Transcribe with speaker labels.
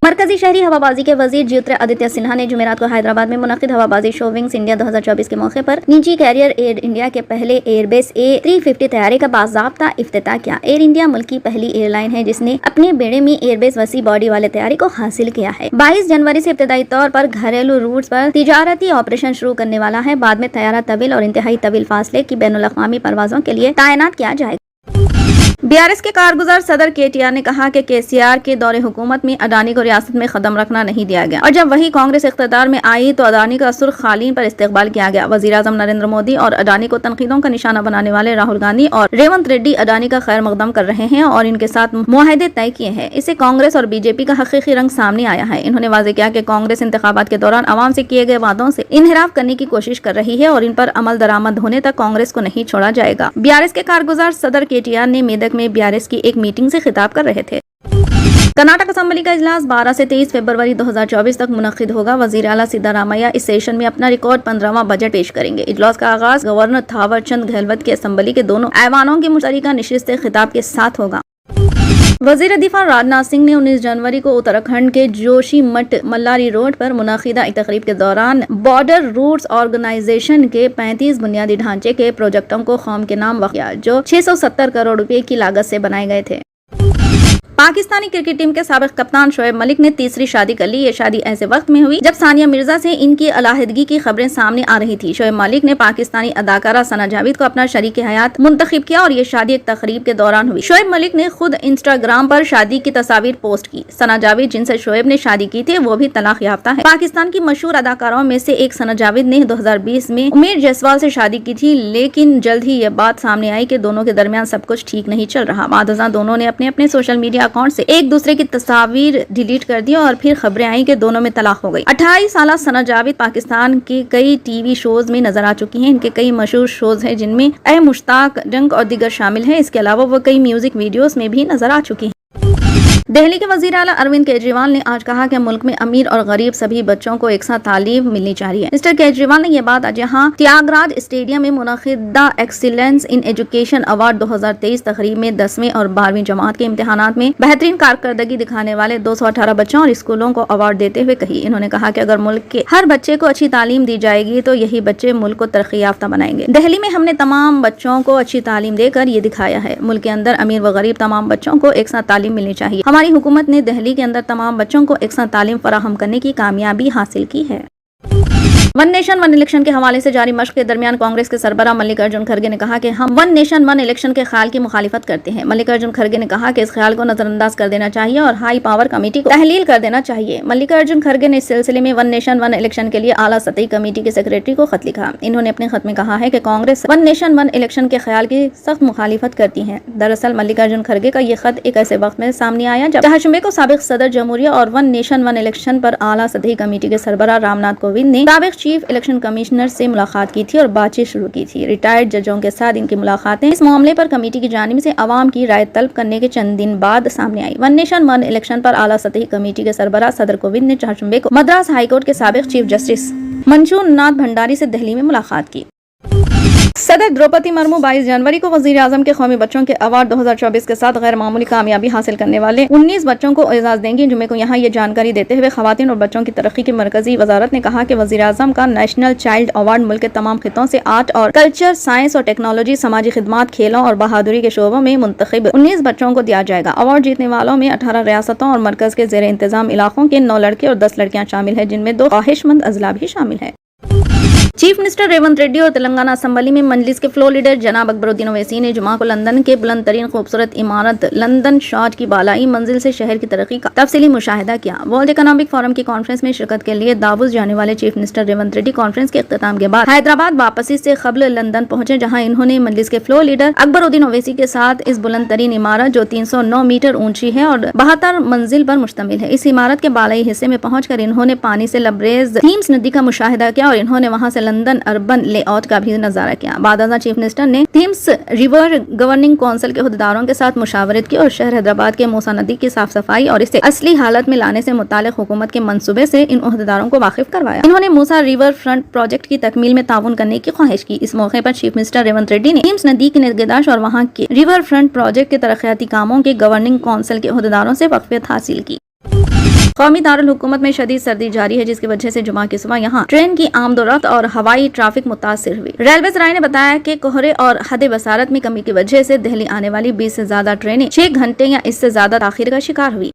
Speaker 1: مرکزی شہری ہوابازی کے وزیر جیوترادتیہ سنہا نے جمعرات کو حیدرآباد میں منعقد ہوابازی شو ونگز انڈیا 2024 کے موقع پر نجی کیریئر ایئر انڈیا کے پہلے ایئر بیس A350 طیارے کا باضابطہ افتتاح کیا۔ ایئر انڈیا ملک کی پہلی ایئر لائن ہے جس نے اپنے بیڑے میں ایئر بیس وسیع باڈی والے طیارے کو حاصل کیا ہے۔ 22 جنوری سے ابتدائی طور پر گھریلو روٹس پر تجارتی آپریشن شروع کرنے والا ہے، بعد میں طیارہ طویل اور انتہائی طویل فاصلے کی بین الاقوامی پروازوں کے لیے تعینات کیا جائے گا۔ BRS کے کارگزار صدر KTR نے کہا کہ KCR کے دور حکومت میں اڈانی کو ریاست میں قدم رکھنا نہیں دیا گیا، اور جب وہی کانگریس اقتدار میں آئی تو اڈانی کا سرخ قالین پر استقبال کیا گیا۔ وزیر اعظم نریندر مودی اور اڈانی کو تنقیدوں کا نشانہ بنانے والے راہل گاندھی اور ریونت ریڈی اڈانی کا خیر مقدم کر رہے ہیں اور ان کے ساتھ معاہدے طے کیے ہیں۔ اسے کانگریس اور BJP کا حقیقی رنگ سامنے آیا ہے۔ انہوں نے واضح کیا کہ کانگریس انتخابات کے دوران عوام سے کیے گئے وعدوں سے انحراف کرنے کی کوشش کر رہی ہے اور ان پر عمل درآمد ہونے تک کانگریس کو نہیں چھوڑا جائے گا۔ BRS کے کارگزار صدر KTR نے میدک میں BRS کی ایک میٹنگ سے خطاب کر رہے تھے۔ کرناٹک اسمبلی کا اجلاس 12 سے 23 فروری 2024 تک منعقد ہوگا۔ وزیر اعلیٰ سدھارمیہ اس سیشن میں اپنا ریکارڈ 15واں بجٹ پیش کریں گے۔ اجلاس کا آغاز گورنر تھاور چند گہلوت کے اسمبلی کے دونوں ایوانوں کی مشترکہ نشست خطاب کے ساتھ ہوگا۔ وزیر دفاع راجناتھ سنگھ نے 19 جنوری کو اتراکھنڈ کے جوشی مٹھ ملاری روڈ پر منعقدہ ایک تقریب کے دوران بارڈر روٹس آرگنائزیشن کے 35 بنیادی ڈھانچے کے پروجیکٹوں کو قوم کے نام وقف کیا، جو 670 کروڑ روپے کی لاگت سے بنائے گئے تھے۔ پاکستانی کرکٹ ٹیم کے سابق کپتان شعیب ملک نے تیسری شادی کر لی۔ یہ شادی ایسے وقت میں ہوئی جب ثانیہ مرزا سے ان کی علیحدگی کی خبریں سامنے آ رہی تھی۔ شعیب ملک نے پاکستانی اداکارہ ثنا جاوید کو اپنا شریک حیات منتخب کیا اور یہ شادی ایک تقریب کے دوران ہوئی۔ شعیب ملک نے خود انسٹاگرام پر شادی کی تصاویر پوسٹ کی۔ ثنا جاوید جن سے شعیب نے شادی کی تھی وہ بھی طلاق یافتہ ہے۔ پاکستان کی مشہور اداکاروں میں سے ایک ثنا جاوید نے 2020 میں امیر جیسوال سے شادی کی تھی، لیکن جلد ہی یہ بات سامنے آئی کہ دونوں کے درمیان سب کچھ ٹھیک نہیں چل رہا۔ بعد ازاں دونوں نے اپنے سوشل میڈیا اکاؤنٹ سے ایک دوسرے کی تصاویر ڈیلیٹ کر دی اور پھر خبریں آئیں کہ دونوں میں طلاق ہو گئی۔ 28 سالہ ثنا جاوید پاکستان کے کئی ٹی وی شوز میں نظر آ چکی ہیں۔ ان کے کئی مشہور شوز ہیں جن میں اے مشتاق، ڈنک اور دیگر شامل ہیں۔ اس کے علاوہ وہ کئی میوزک ویڈیوز میں بھی نظر آ چکی ہیں۔ دہلی کے وزیر اعلیٰ اروند کیجریوال نے آج کہا کہ ملک میں امیر اور غریب سبھی بچوں کو یکساں تعلیم ملنی چاہیے۔ مسٹر کیجریوال نے یہ بات آج یہاں تیاگراج اسٹیڈیم میں منعقدہ ایکسیلنس ان ایجوکیشن ایوارڈ 2023 تقریب میں 10ویں اور 12ویں جماعت کے امتحانات میں بہترین کارکردگی دکھانے والے 218 بچوں اور اسکولوں کو ایوارڈ دیتے ہوئے کہی۔ انہوں نے کہا کہ اگر ملک کے ہر بچے کو اچھی تعلیم دی جائے گی تو یہی بچے ملک کو ترقی یافتہ بنائیں گے۔ دہلی میں ہم نے تمام بچوں کو اچھی تعلیم دے کر یہ دکھایا ہے۔ ملک کے اندر امیر و غریب تمام بچوں کو یکساں تعلیم ملنی چاہیے۔ ہماری حکومت نے دہلی کے اندر تمام بچوں کو یکساں تعلیم فراہم کرنے کی کامیابی حاصل کی ہے۔ ون نیشن ون الیکشن کے حوالے سے جاری مشق کے درمیان کانگریس کے سربراہ ملک ارجن کھرگے نے کہا کہ ہم ون نیشن ون الیکشن کے خیال کی مخالفت کرتے ہیں۔ ملک ارجن کھرگے نے کہا کہ اس خیال کو نظر انداز کر دینا چاہیے اور ہائی پاور کمیٹی کو تحلیل کر دینا چاہیے۔ ملک ارجن کھرگے نے اس سلسلے میں ون نیشن ون الیکشن کے لیے اعلیٰ سطحی کمیٹی کے سیکریٹری کو خط لکھا۔ انہوں نے اپنے خط میں کہا ہے کہ Congress one nation one election کے خیال کی سخت مخالفت کرتی ہے۔ دراصل ملک ارجن کھرگے کا یہ خط ایک ایسے وقت میں سامنے آیا جب 8 کو سابق صدر جمہوریہ اور ون نیشن ون الیکشن پر اعلیٰ سطحی کمیٹی کے سربراہ رام ناتھ کووند نے سابق چیف الیکشن کمیشنر سے ملاقات کی تھی اور بات چیت شروع کی تھی۔ ریٹائرڈ ججوں کے ساتھ ان کی ملاقاتیں اس معاملے پر کمیٹی کی جانب سے عوام کی رائے طلب کرنے کے چند دن بعد سامنے آئی۔ ون نیشن ون الیکشن پر اعلیٰ سطحی کمیٹی کے سربراہ صدر کووند نے 4 کو مدراس ہائی کورٹ کے سابق چیف جسٹس منجو ناتھ بھنڈاری سے دہلی میں ملاقات کی۔ صدر دروپدی مرمو 22 جنوری کو وزیر اعظم کے قومی بچوں کے ایوارڈ 2024 کے ساتھ غیر معمولی کامیابی حاصل کرنے والے 19 بچوں کو اعزاز دیں گی۔ جمعے کو یہاں یہ جانکاری دیتے ہوئے خواتین اور بچوں کی ترقی کی مرکزی وزارت نے کہا کہ وزیر اعظم کا نیشنل چائلڈ ایوارڈ ملک کے تمام خطوں سے آرٹ اور کلچر، سائنس اور ٹیکنالوجی، سماجی خدمات، کھیلوں اور بہادری کے شعبوں میں منتخب 19 بچوں کو دیا جائے گا۔ ایوارڈ جیتنے والوں میں 18 ریاستوں اور مرکز کے زیر انتظام علاقوں کے 9 لڑکے اور 10 لڑکیاں شامل ہیں، جن میں 2 خواہش مند اضلاع بھی شامل ہیں۔ چیف منسٹر ریونت ریڈی اور تلنگانہ اسمبلی میں مجلس کے فلور لیڈر جناب اکبر الدین اویسی نے جمعہ کو لندن کے بلند ترین خوبصورت عمارت لندن شاٹ کی بالائی منزل سے شہر کی ترقی کا تفصیلی مشاہدہ کیا۔ ورلڈ اکنامک فورم کی کانفرنس میں شرکت کے لیے داووس جانے والے chief minister Revanth Reddy conference کے اختتام کے بعد حیدرآباد واپسی سے قبل لندن پہنچے، جہاں انہوں نے مجلس کے فلور لیڈر اکبر الدین اویسی کے ساتھ اس بلند ترین عمارت جو 309 میٹر اونچی ہے اور 72 منزل پر مشتمل ہے، اس عمارت کے بالائی حصے میں پہنچ کر انہوں نے پانی سے لبریز تھیمس ندی کا مشاہدہ کیا اور انہوں نے وہاں سے لندن اربن لے آؤٹ کا بھی نظارہ کیا۔ بعد ازاں چیف منسٹر نے تھیمس ریور گورننگ کونسل کے عہدیداروں کے ساتھ مشاورت کی اور شہر حیدرآباد کے موسیٰ ندی کی صاف صفائی اور اسے اصلی حالت میں لانے سے متعلق حکومت کے منصوبے سے ان عہدیداروں کو واقف کروایا۔ انہوں نے موسیٰ ریور فرنٹ پروجیکٹ کی تکمیل میں تعاون کرنے کی خواہش کی۔ اس موقع پر چیف منسٹر ریونت ریڈی نے تھیمس ندی کی نگہداشت اور وہاں کے ریور فرنٹ پروجیکٹ کے ترقیاتی کاموں کے گورننگ کونسل کے عہدیداروں سے وقفیت حاصل کی۔ قومی دارالحکومت میں شدید سردی جاری ہے، جس کی وجہ سے جمعہ کی صبح یہاں ٹرین کی آمد و رفت اور ہوائی ٹریفک متاثر ہوئی۔ ریلوے ذرائع نے بتایا کہ کوہرے اور حد بصارت میں کمی کی وجہ سے دہلی آنے والی 20 سے زیادہ ٹرینیں 6 گھنٹے یا اس سے زیادہ تاخیر کا شکار ہوئی۔